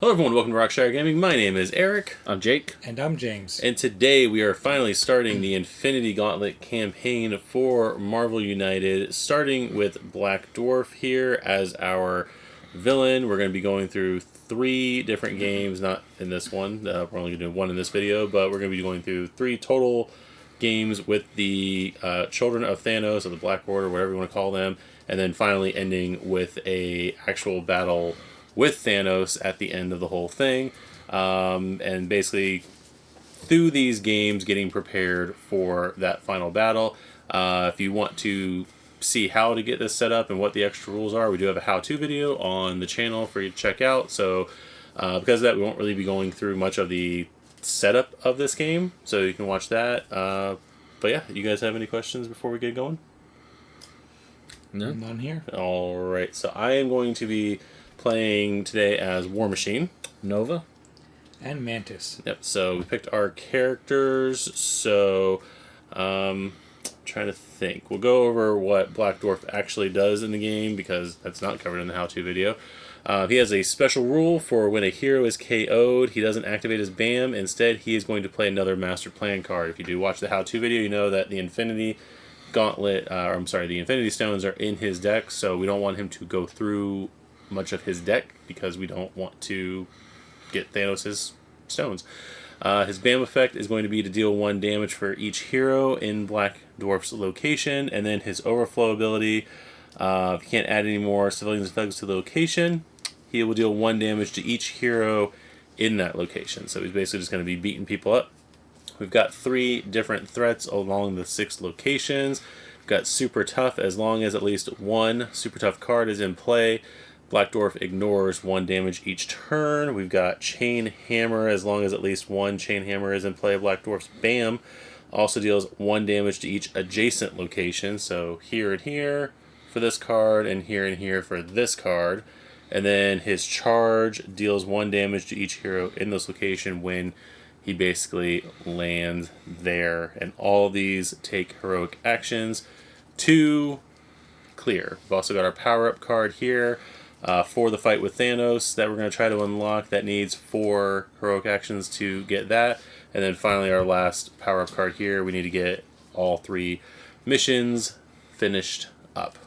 Hello everyone, welcome to Rockshire Gaming. My name is Eric. I'm Jake. And I'm James. And today we are finally starting the Infinity Gauntlet Campaign for Marvel United, starting with Black Dwarf here as our villain. We're going to be going through 3 different games, not in this one. We're only going to do 1 in this video, but we're going to be going through 3 total games with the Children of Thanos, or the Black Order, whatever you want to call them, and then finally ending with a actual battle with Thanos at the end of the whole thing. And basically, through these games, getting prepared for that final battle. If you want to see how to get this set up and what the extra rules are, we do have a how-to video on the channel for you to check out. So because of that, we won't really be going through much of the setup of this game, so you can watch that. But yeah, you guys have any questions before we get going? No. None here. Alright, so I am going to be playing today as War Machine, Nova, and Mantis. Yep, so we picked our characters, so trying to think. We'll go over what Black Dwarf actually does in the game, because that's not covered in the how-to video. He has a special rule for when a hero is KO'd, he doesn't activate his BAM. Instead, he is going to play another Master Plan card. If you do watch the how-to video, you know that the Infinity Gauntlet, the Infinity Stones are in his deck, so we don't want him to go through much of his deck because we don't want to get Thanos' stones. His BAM effect is going to be to deal 1 damage for each hero in Black Dwarf's location, and then his overflow ability, if he can't add any more civilians and thugs to the location, he will deal 1 damage to each hero in that location. So he's basically just going to be beating people up. We've got 3 different threats along the 6 locations. We've got Super Tough. As long as at least 1 Super Tough card is in play, Black Dwarf ignores 1 damage each turn. We've got Chain Hammer. As long as at least 1 Chain Hammer is in play, Black Dwarf's BAM also deals 1 damage to each adjacent location. So here and here for this card, and here for this card. And then his Charge deals 1 damage to each hero in this location when he basically lands there. And all these take heroic actions to clear. We've also got our power-up card here. For the fight with Thanos that we're going to try to unlock, that needs 4 heroic actions to get that. And then finally our last power-up card here, we need to get all 3 missions finished up.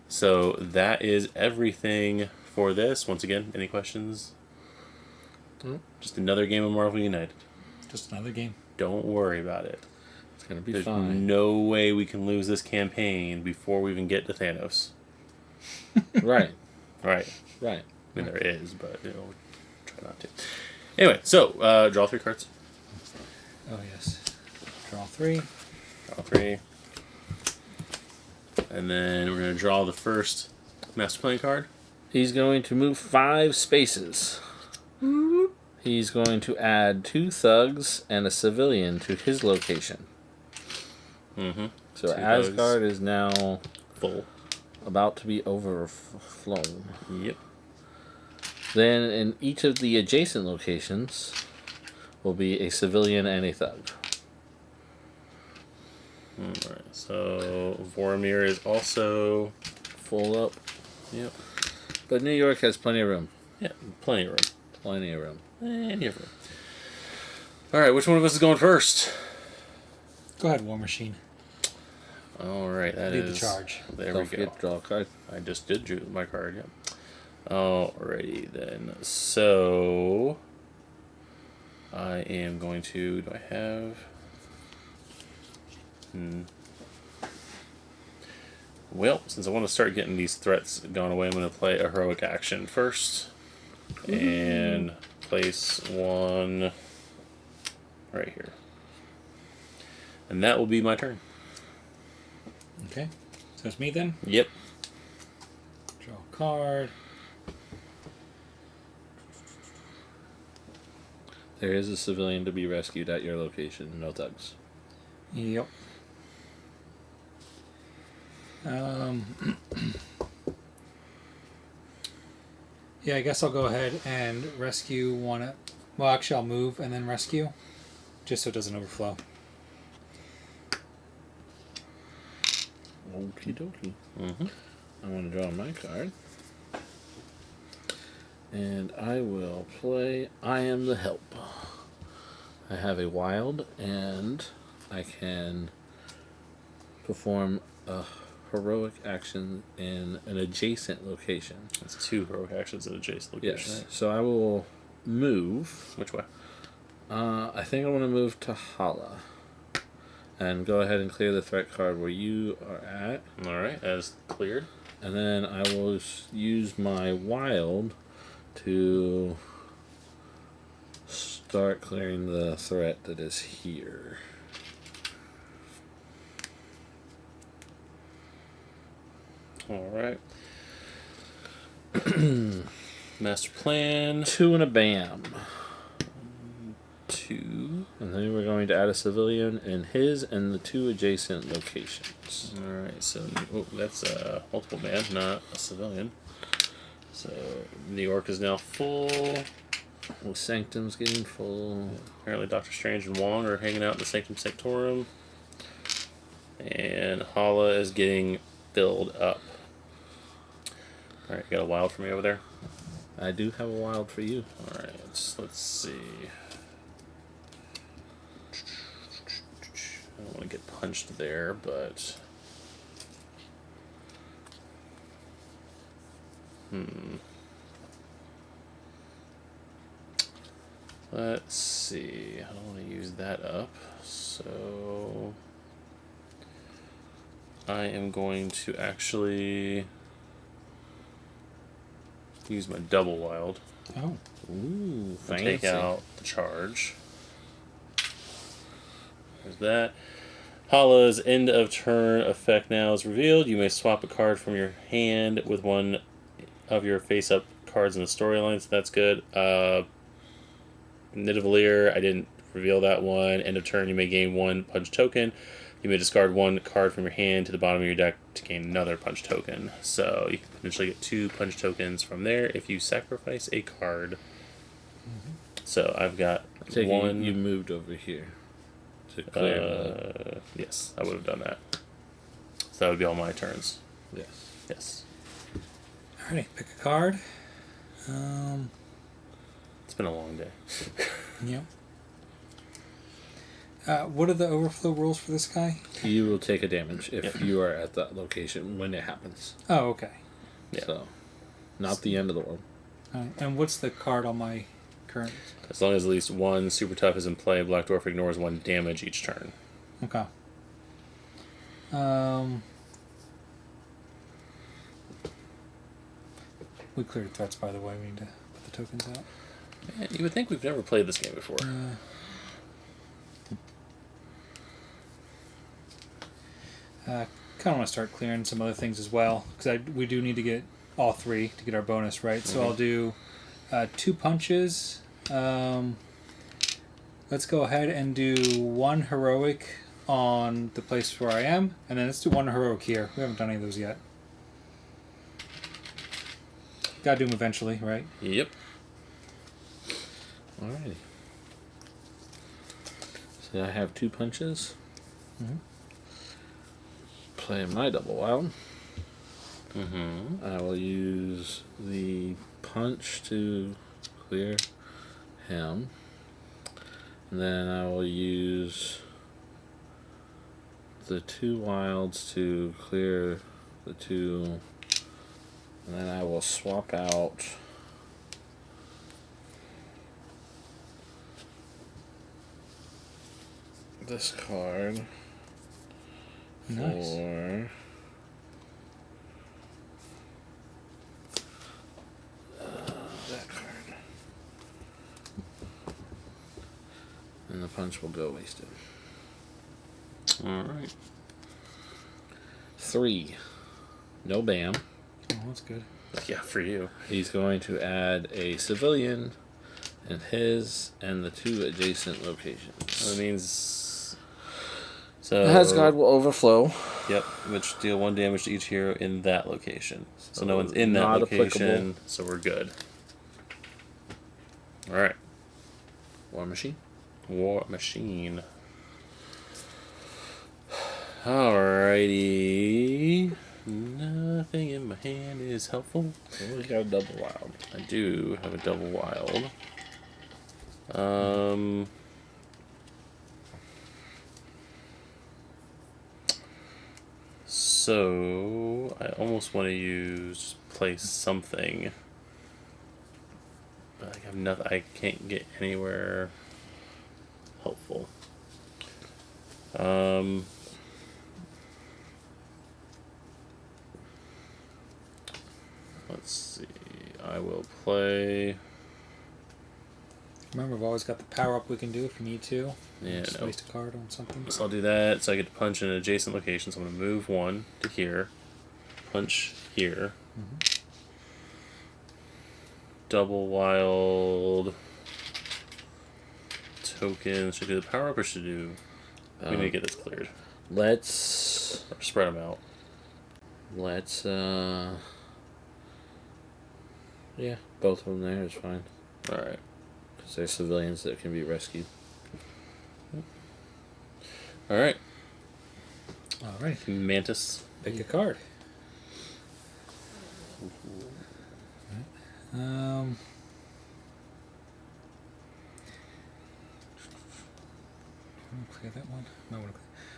So that is everything for this. Once again, any questions? Just another game of Marvel United. Just another game. Don't worry about it. it's going to be There's fine. no way we can lose this campaign before we even get to Thanos. Right. Right. Right. I mean, there is, but try not to. Anyway, so draw 3 cards. Oh, yes. Draw 3. Draw 3. And then we're going to draw the first Master Plan card. He's going to move 5 spaces. He's going to add 2 thugs and a civilian to his location. Mm-hmm. So 2 Asgard thugs. is now Full. about to be overflown. Yep. Then in each of the adjacent locations will be a civilian and a thug. Alright, so Vormir is also Full up. Yep. But New York has plenty of room. Yeah, plenty of room. Plenty of room. Plenty of room. Alright, which one of us is going first? Go ahead, War Machine. Alright, that Lead is... the charge. There Don't we forget go. to draw a card. I just did draw my card, yep. Alrighty then. So I am going to... Do I have... Well, since I want to start getting these threats going away, I'm going to play a heroic action first. And place 1 right here. And that will be my turn. Okay. So it's me then. Yep. Draw a card. There is a civilian to be rescued at your location. No thugs. Yep. Yeah, I guess I'll go ahead and rescue one. Well, actually, I'll move and then rescue, just so it doesn't overflow. Okie dokie. Mm-hmm. I want to draw my card. And I will play I Am the Help. I have a wild, and I can perform a heroic action in an adjacent location. That's 2 heroic actions in adjacent location. Yes. Right? So I will move. Which way? I think I want to move to Hala. And go ahead and clear the threat card where you are at. Alright, as cleared. And then I will use my wild to start clearing the threat that is here. Alright. Master plan. 2 and a bam. 2. And then we're going to add a civilian in his and the 2 adjacent locations. Alright, so that's a multiple man, not a civilian. So New York is now full. Well, Sanctum's getting full. Apparently Doctor Strange and Wong are hanging out in the Sanctum Sanctorum. And Hala is getting filled up. Alright, you got a wild for me over there? I do have a wild for you. Alright, let's see. I don't want to get punched there, but... Let's see. I don't want to use that up, so... I am going to actually use my double wild. Oh. Ooh, And fancy. take out the charge. There's that. Hala's end of turn effect now is revealed. You may swap a card from your hand with one of your face-up cards in the storyline, so that's good. Nidavellir, I didn't reveal that one. End of turn, you may gain 1 punch token. You may discard 1 card from your hand to the bottom of your deck to gain another punch token. So you can potentially get 2 punch tokens from there if you sacrifice a card. So I've got Take it, 1. you moved over here to clear Yes, I would have done that. So that would be all my turns. Yes. Yes. Alrighty, pick a card. It's been a long day. Yep. What are the overflow rules for this guy? You will take a damage if you are at that location when it happens. Oh, okay. Yeah. So, not the end of the world. Alright, and what's the card on my current? As long as at least 1 super tough is in play, Black Dwarf ignores 1 damage each turn. Okay. We cleared threats, by the way. We need to put the tokens out. Man, you would think we've never played this game before. Kind of want to start clearing some other things as well, because we do need to get all 3 to get our bonus, right? So I'll do 2 punches. Let's go ahead and do 1 heroic on the place where I am, and then let's do 1 heroic here. We haven't done any of those yet. Gotta do them eventually, right? Yep. Alrighty. So I have 2 punches. Mm-hmm. Play my double wild. Mm-hmm. I will use the punch to clear him. And then I will use the 2 wilds to clear the 2. And then I will swap out this card Nice. for that card. And the punch will go wasted. Alright. 3. No bam. Oh, that's good. Yeah, for you. He's going to add a civilian in his and the 2 adjacent locations. That means... So... Asgard will overflow. Yep, which deal 1 damage to each hero in that location. So no one's in that not location, applicable. so we're good. Alright. War Machine. War Machine. Alrighty. Nothing in my hand is helpful. Well, we got a double wild. I do have a double wild. So I almost want to play something, but I have nothing. I can't get anywhere helpful. Let's see. I will play. Remember, we've always got the power up we can do if we need to. Yeah, Just no. waste a card on something. So I'll do that. So I get to punch in an adjacent location. So I'm going to move one to here, punch here. Double wild token. Should I do the power up or should I do? We need to get this cleared. Let's Or spread them out. Yeah, both of them there is fine. All right. Because they're civilians that can be rescued. All right. All right. Mantis. Pick a card. I'm gonna clear that one.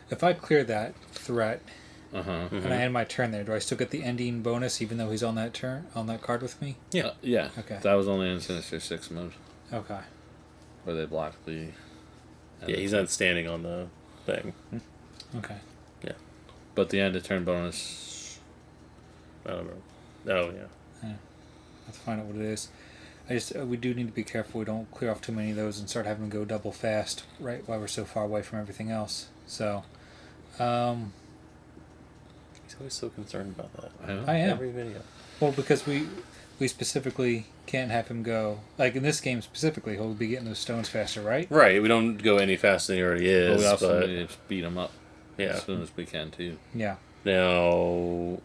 If I clear that threat and I end my turn there, do I still get the ending bonus even though he's on that card with me? Yeah. Yeah. Okay. That was only in Sinister 6 mode. Okay. Where they block the... Yeah, he's not standing on the thing. Okay. Yeah. But the end of turn bonus... I don't remember. Oh, yeah. Let's find out what it is. We do need to be careful we don't clear off too many of those and start having to go double fast right while we're so far away from everything else. So, He's always so concerned about that. I am. Every video. Well, because we specifically can't have him go, like in this game specifically, he'll be getting those stones faster, right? Right. We don't go any faster than he already is. But we also but need to beat them up as soon as we can, too. Yeah. now,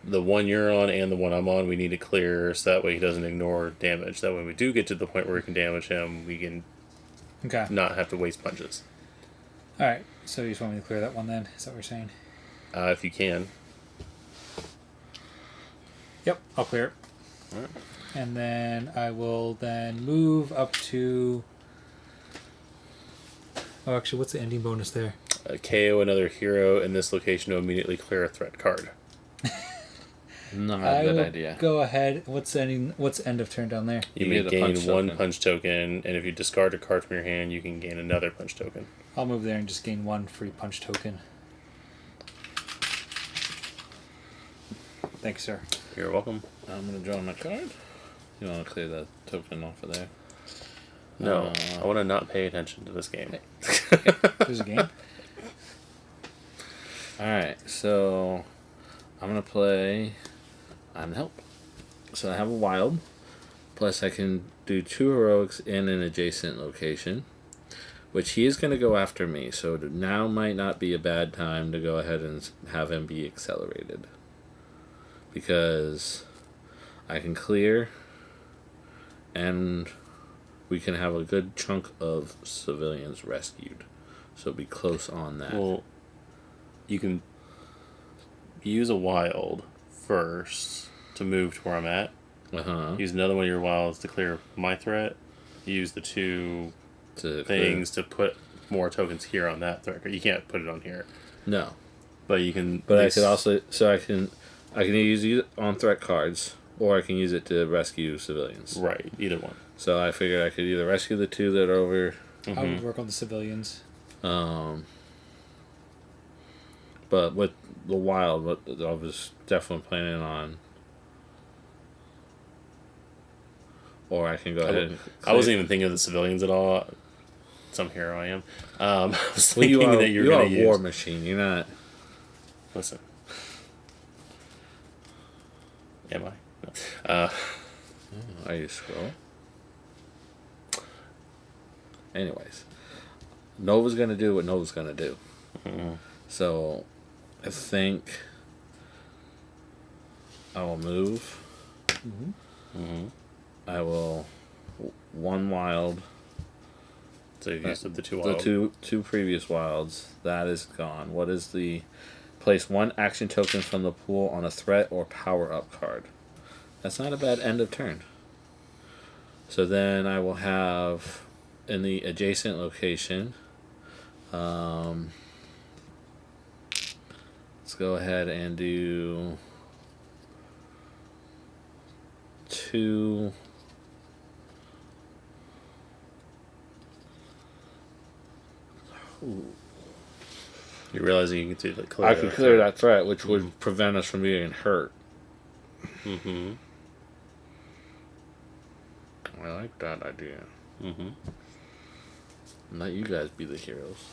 the one you're on and the one I'm on, we need to clear so that way he doesn't ignore damage. That way, we do get to the point where we can damage him, we can Okay. not have to waste punches. All right. So you just want me to clear that one then? Is that what you're saying? If you can. Yep. I'll clear it. All right. And then I will then move up to... Oh, actually, what's the ending bonus there? KO another hero in this location to immediately clear a threat card. Not I a good will idea. go ahead. What's end of turn down there? You You may get a gain punch one token. punch token, and if you discard a card from your hand, you can gain another punch token. I'll move there and just gain one free punch token. Thanks, sir. You're welcome. I'm going to draw my card. You want to clear that token off of there? No, I want to not pay attention to this game. There's a game. Alright, so I'm going to play I'm the Help. So I have a wild, plus I can do 2 heroics in an adjacent location, which he is going to go after me, so now might not be a bad time to go ahead and have him be accelerated. Because I can clear, and we can have a good chunk of civilians rescued. So be close on that. Well, you can use a wild first to move to where I'm at. Use another one of your wilds to clear my threat. Use the 2 things to put more tokens here on that threat. You can't put it on here. No. But you can... But I could also... So I can use it on threat cards, or I can use it to rescue civilians. Right, either one. So I figured I could either rescue the 2 that are over... I would work on the civilians. But with the wild, what I was definitely planning on... Or I can go ahead and... I wasn't even thinking of the civilians at all. Some hero I am. I was Well, thinking that you're going to use... War Machine, you're not... Listen. Am I? No. Are you scroll? Anyways. Nova's going to do what Nova's going to do. So, I think I will move. I will... 1 wild. So you used up the 2 The wild. two previous wilds. That is gone. What is the place one action token from the pool on a threat or power up card. That's not a bad end of turn. So then I will have in the adjacent location. Let's go ahead and do 2. Ooh. You're realizing you can do clear. I could clear that threat, which would prevent us from being hurt. Mm-hmm. I like that idea. Mm-hmm. Let you guys be the heroes.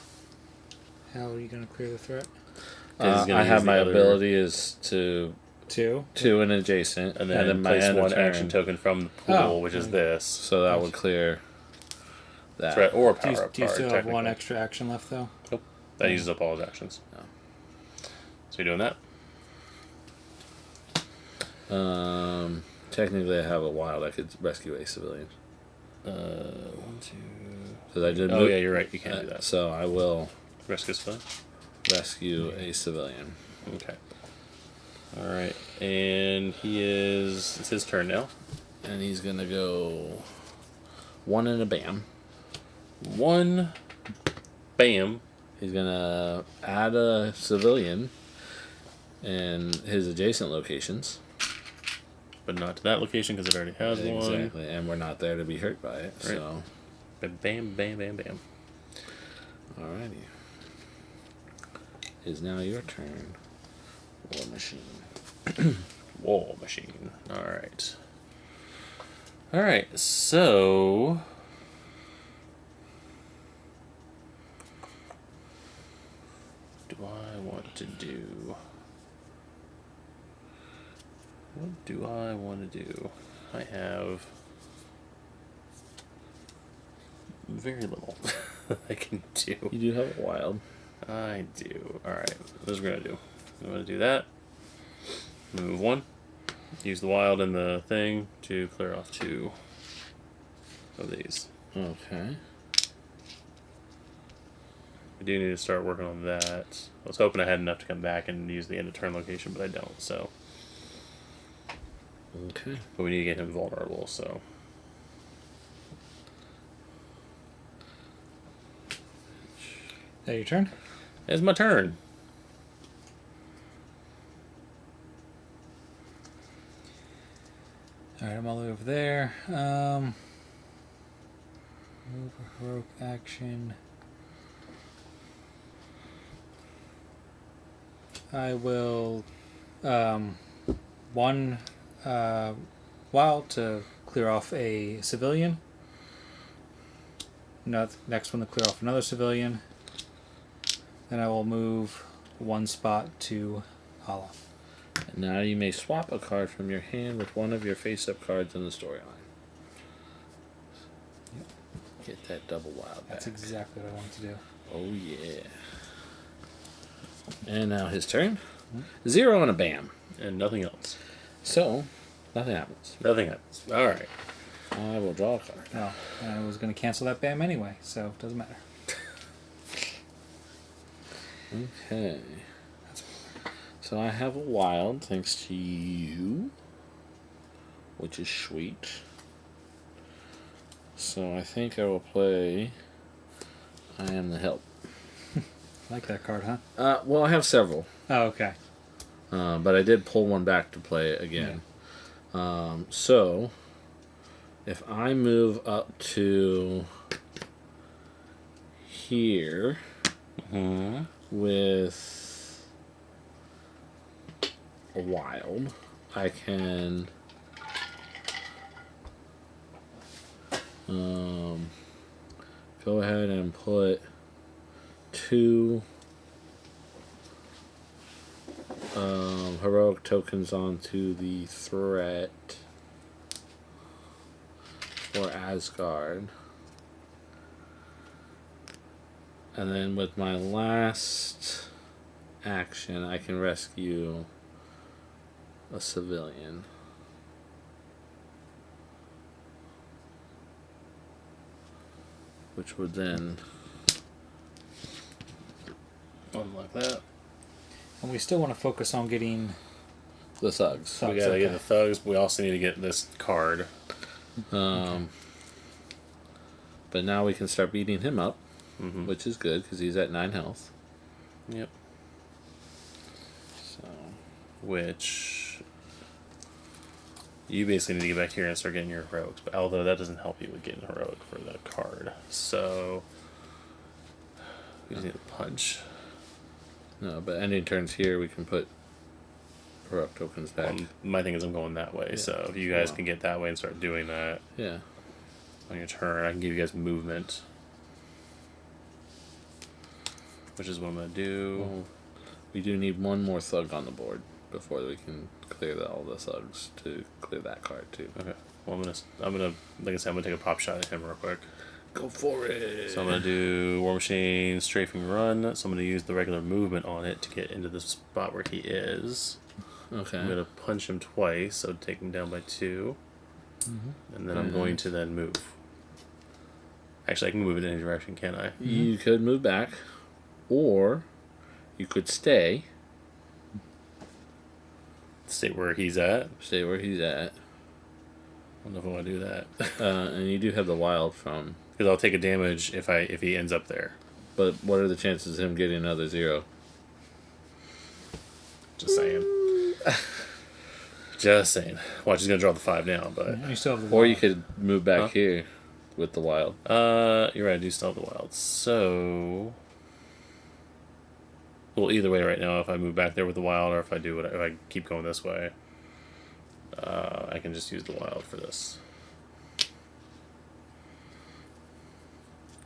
How are you going to clear the threat? I have my ability is to 2 an adjacent, And then my place end one of turn, action token from the pool, which is this. so that would clear that. Threat or Do power you, up do you card, still have one technically. extra action left, though? Nope. That uses up all his actions. No. So you're doing that? Technically, I have a wild. I could rescue a civilian. 1, 2. Because I did. Oh yeah, you're right. You can't do that. So I will Rescue civilian. rescue a civilian. Okay. All right, and it's his turn now. And he's gonna go 1 and a bam. 1, bam. He's gonna add a civilian in his adjacent locations. But not to that location because it already has one. Exactly, and we're not there to be hurt by it. Right. So, Bam, bam, bam, bam. alrighty. Is now your turn, War Machine. War Machine. All right. All right. So. Do I want to do? What do I want to do? I have very little I can do. You do have a wild. I do. Alright, this is what we're going to do. I'm going to do that. Move 1. Use the wild and the thing to clear off 2 of these. Okay. I do need to start working on that. I was hoping I had enough to come back and use the end of turn location, but I don't, so. Okay. But we need to get him vulnerable, so. Is that your turn? It's my turn. Alright, I'm all the way over there. Move a heroic action. I will 1 wild to clear off a civilian. Next one to clear off another civilian. Then I will move 1 spot to Allah. And now you may swap a card from your hand with one of your face-up cards in the storyline. Get that double wild back. That's exactly what I wanted to do. Oh yeah. And now his turn. 0 and a bam. And nothing else. So, nothing happens. Nothing happens. Alright. I will draw a card. No, I was going to cancel that BAM anyway, so it doesn't matter. Okay. So I have a wild thanks to you, which is sweet. So I think I will play I Am the Help. Like that card, huh? Well, I have several. Oh, okay. But I did pull one back to play it again. Yeah. So, if I move up to here with a wild, I can go ahead and put 2 heroic tokens onto the threat for Asgard. And then with my last action, I can rescue a civilian. Which would then Unlock that. And we still want to focus on getting The thugs. Thugs, We gotta okay. get the thugs. We also need to get this card. But now we can start beating him up, Mm-hmm. which is good because he's at 9 health. Yep. So Which you basically need to get back here and start getting your heroics. But although that doesn't help you with getting heroic for the card, so we just need to punch. no, but ending turns here, we can put heroic tokens back. My thing is I'm going that way. Yeah. So if you guys Wow. can get that way and start doing that Yeah. on your turn, I can give you guys movement, which is what I'm gonna do. Well, we do need one more thug on the board before we can clear all the thugs to clear that card too. Okay. Well, I'm gonna, like I said, I'm gonna take a pop shot at him real quick. Go for it. So I'm gonna do War Machine Strafing Run. So I'm gonna use the regular movement on it to get into the spot where he is. Okay. I'm gonna punch him twice, so take him down by 2, and then I'm going to then move. Actually, I can move it in any direction, can't I? You could move back, or you could stay Stay where he's at. stay where he's at, I don't know if I want to do that and you do have the wild from. because I'll take a damage if he ends up there. But what are the chances of him getting another 0? Just saying. Just saying. Watch, he's gonna draw the 5 now, but And you still have the Or wild. you could move back Huh? here with the wild. you're right. I do still have the wild. So, well, either way, right now, if I move back there with the wild, or if if I keep going this way, I can just use the wild for this.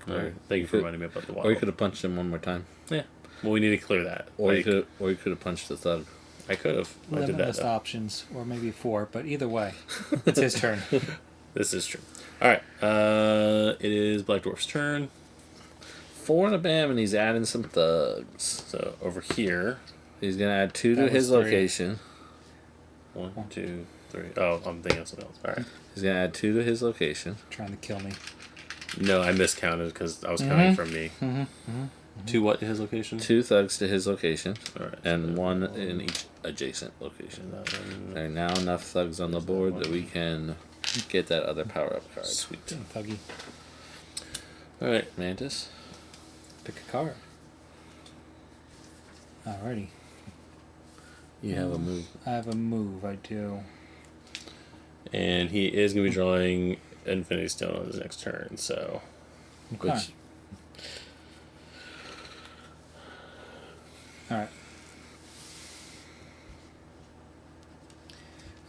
All right. Thank you for reminding me about the wild. Or you could have punched him one more time. Yeah. Well, we need to clear that. Or Like, you could have punched the thug. I could have. I did that. Limitless Though. options, or maybe 4, but either way, it's his turn. This is true. All right. It is Black Dwarf's turn. 4 and a bam, and he's adding some thugs. So over here, He's gonna add 2 to That was his 3. location. 1, 2, 3. Oh, I'm thinking of something else. All right. He's gonna add 2 to his location. Trying to kill me. No, I miscounted because I was counting from me. To what his location? 2 thugs to his location, All right. and 1 in each adjacent location. There are now enough thugs on the board that we can get that other power up card. Sweet. Getting thuggy. All right. Mantis. Pick a card. Alrighty. You have a move. I have a move, I do. And he is going to be drawing Infinity Stone on his next turn. So Okay. Which Alright.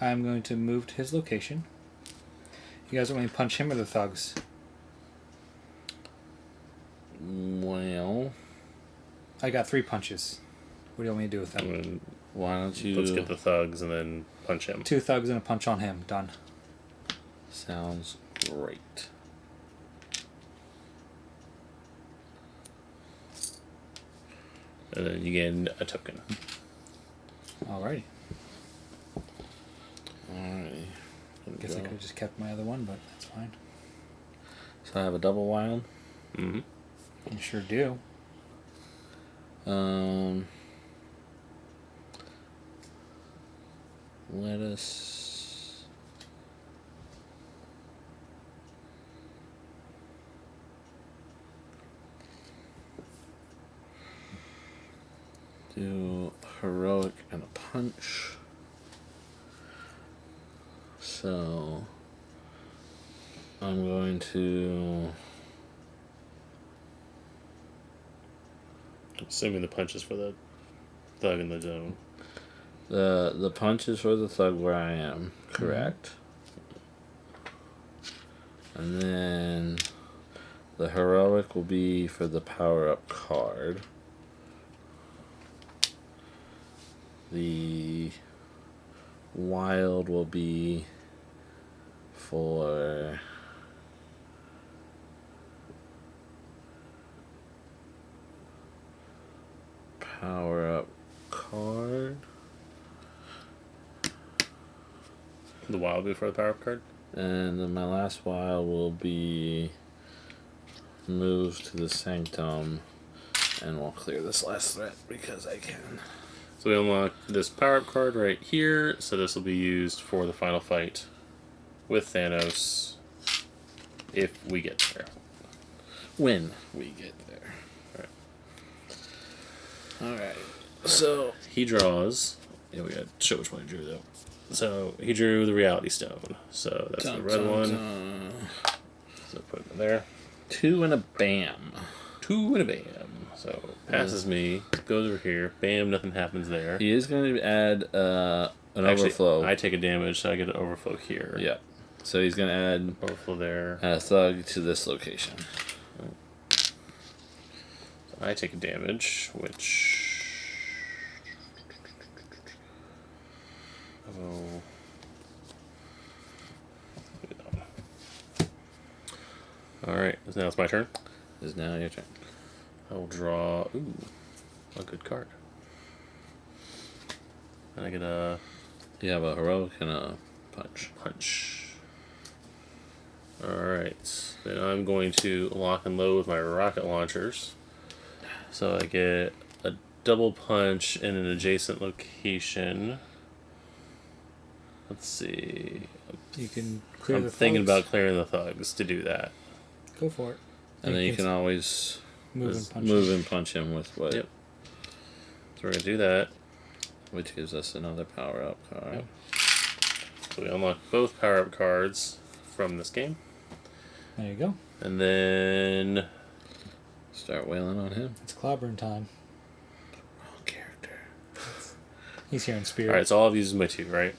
I'm going to move to his location. You guys want me to punch him or the thugs? well, I got 3 punches. What do you want me to do with them? why don't you? let's get the thugs and then punch him. 2 thugs and a punch on him. Done. Sounds great. And then you gain a token. Alrighty. Alrighty. Guess I could have just kept my other one, but that's fine. So I have a double wild. Mm-hmm. You sure do. Let us. Do heroic and a punch. So I'm going to. Assuming the punch is for the thug in the zone. The punch is for the thug where I am, correct. And then the heroic will be for the power up card. The wild will be for power up card. The wild before the power up card. And then my last wild will be moved to the sanctum, and we'll clear this last threat because I can. So we unlock this power-up card right here, so this will be used for the final fight with Thanos if we get there. When we get there. Alright. So He draws... Yeah, we gotta show which one he drew, though. So he drew the Reality Stone. So that's the red one. So put it in there. 2 and a bam. 2 and a bam. So passes me, goes over here, bam, nothing happens there. He is going to add an Actually, overflow. I take a damage, so I get an overflow here. Yeah. So he's going to add Overflow there. a thug to this location. So I take a damage, which... Oh... Alright, now it's my turn. Is now your turn. I will draw... Ooh, a good card. And I get a... You have a heroic and a punch. Punch. Alright, then I'm going to lock and load with my rocket launchers. So I get a double punch in an adjacent location. Let's see. You can clear I'm the thinking thugs. about clearing the thugs to do that. Go for it. And then you can always move and punch. move and punch him with what? Yep. So we're going to do that. Which gives us another power-up card. Yep. So we unlock both power-up cards from this game. There you go. And then... Start wailing on him. It's clobbering time. Wrong character. He's here in spirit. Alright, so all I've used my 2, right?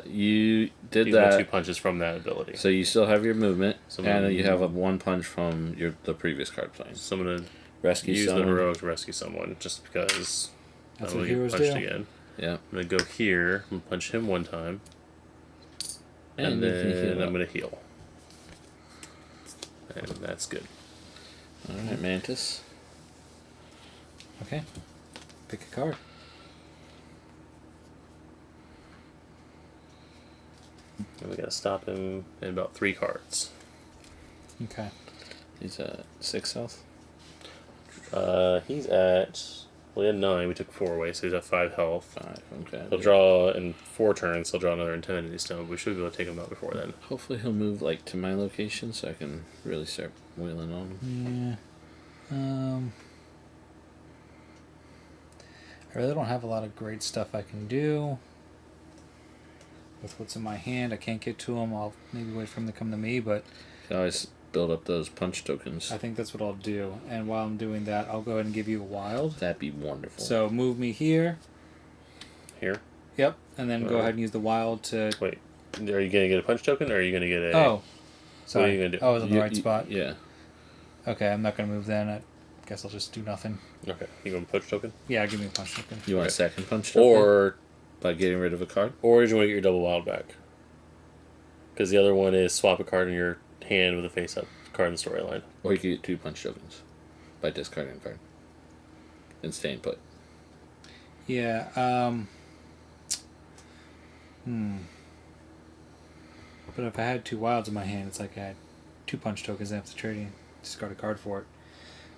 You did Use my that. 2 punches from that ability. So you still have your movement, So and you have a 1 punch from the previous card playing. So I'm going to Rescue use someone. the heroic to rescue someone, just because That's I what don't get heroes punched do. again. Yeah. I'm going to go here and punch him 1 time. And you can heal then I'm up. going to heal. And that's good. Alright, Mantis. Okay. Pick a card. And we got to stop him in about 3 cards. Okay. He's at 6 health. He's at... Well, he had 9. We took 4 away, so he's at 5 health. 5, okay. He'll draw in 4 turns. He'll draw another Infinity Stone. But we should be able to take him out before then. Hopefully he'll move like to my location so I can really start wailing on him. Yeah. I really don't have a lot of great stuff I can do with what's in my hand. I can't get to him. I'll maybe wait for him to come to me, but You can always build up those punch tokens. I think that's what I'll do. And while I'm doing that, I'll go ahead and give you a wild. That'd be wonderful. So move me here. Here? Yep. And then go ahead and use the wild to... Wait. Are you going to get a punch token, or are you going to get a... Oh. Sorry. What are you going to do? I was in the right spot. Yeah. Okay, I'm not going to move then. I guess I'll just do nothing. Okay. You going to punch token? Yeah, give me a punch token. You want Okay. a second punch token? Or by getting rid of a card? Or did you want to get your double wild back? Because the other one is swap a card in your hand with a face-up card in the storyline. Or you could get 2 punch tokens by discarding a card and staying put. Yeah, But if I had 2 wilds in my hand, it's like I had 2 punch tokens. I have to trade and discard a card for it.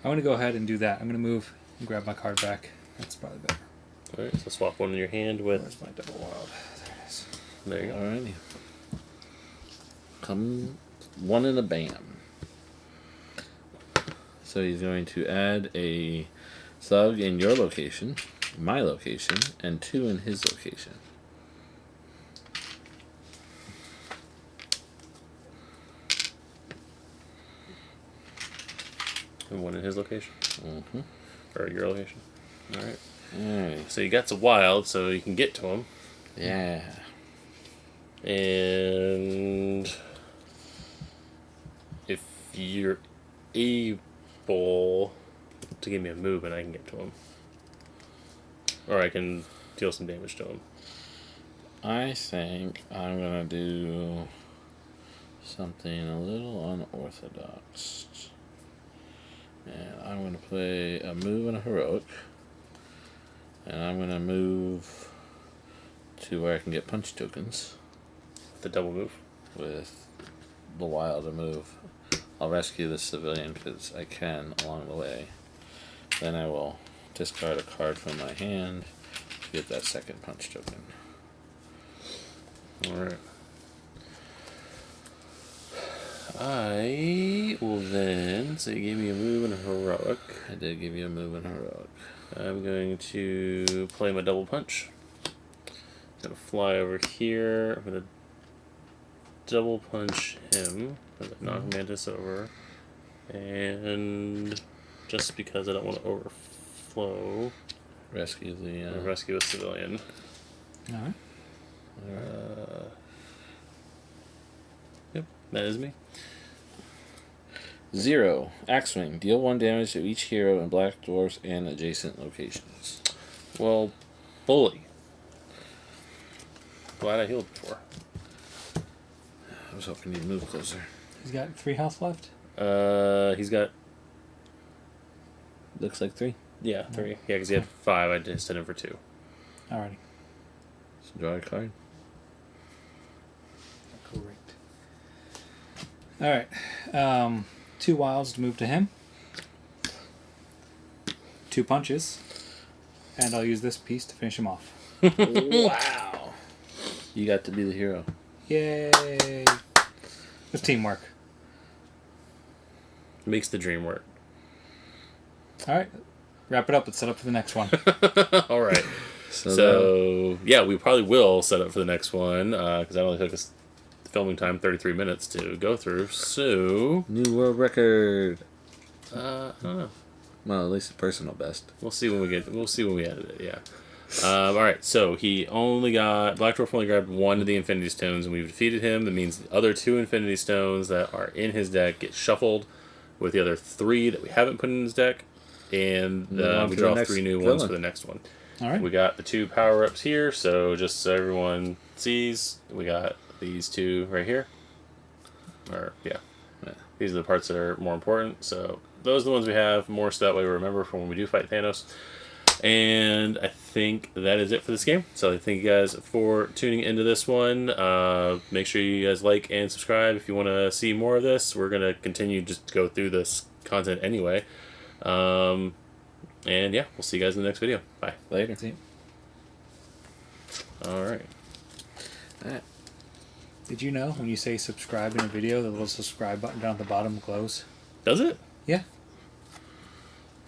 I'm going to go ahead and do that. I'm going to move and grab my card back. That's probably better. Alright, so swap one in your hand with... Where's my double wild? There it is. There you go. Alrighty. Come 1 and a bam. So he's going to add a thug in your location, my location, and 2 in his location. And 1 in his location. Mm-hmm. Or your location. Alright. Alright. So you got some wild, so you can get to him. Yeah. And... if you're able to give me a move and I can get to him. Or I can deal some damage to him. I think I'm going to do something a little unorthodox. And I'm going to play a move and a heroic. And I'm going to move to where I can get punch tokens The double move. with the wild to move. I'll rescue the civilian because I can along the way. Then I will discard a card from my hand, get that second punch token. Alright. I will then... So you gave me a move and a heroic. I did give you a move and heroic. I'm going to play my double punch. I'm going to fly over here. I'm going to double punch him. I'm going to knock Mantis over. And just because I don't want to overflow, Rescue the... I'm gonna rescue a civilian. Alright. Yep, that is me. 0. Axe Swing. Deal 1 damage to each hero in Black Dwarfs and adjacent locations. Well, bully. Glad I healed before. I was hoping you'd move closer. He's got 3 health left. He's got... Looks like 3. Yeah, 3. Yeah, because he had 5. I just hit him for 2. Alrighty. So draw a card. Great. Alright. 2 wilds to move to him. 2 punches. And I'll use this piece to finish him off. Wow. You got to be the hero. Yay! It's teamwork. Makes the dream work. Alright. Wrap it up. Let's set up for the next one. Alright. So, yeah, we probably will set up for the next one, because that only took us filming time 33 minutes to go through. So, New world record. I don't know. Well, at least the personal best. We'll see when we edit it. Yeah. All right. So Black Dwarf only grabbed 1 of the Infinity Stones, and we've defeated him. That means the other 2 Infinity Stones that are in his deck get shuffled with the other 3 that we haven't put in his deck, and we draw 3 new ones for the next one. All right. We got the 2 power-ups here, so just so everyone sees, we got these 2 right here. Yeah. These are the parts that are more important, so those are the ones we have. More so that way we remember for when we do fight Thanos. And I think that is it for this game. So thank you guys for tuning into this one. Make sure you guys like and subscribe if you want to see more of this. We're going to continue just to go through this content anyway. And yeah, we'll see you guys in the next video. Bye. Later. See you. Alright. Alright. Did you know when you say subscribe in a video, the little subscribe button down at the bottom glows? Does it? Yeah.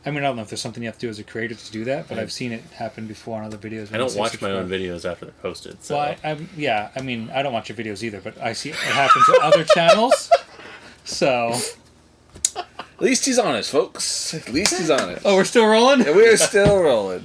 I mean, I don't know if there's something you have to do as a creator to do that, but I've seen it happen before on other videos. I don't watch my own videos after they're posted. So. Well, I mean, I don't watch your videos either, but I see it happen to other channels. So. At least he's honest, folks. At least he's honest. Oh, we're still rolling? Yeah, we are still rolling.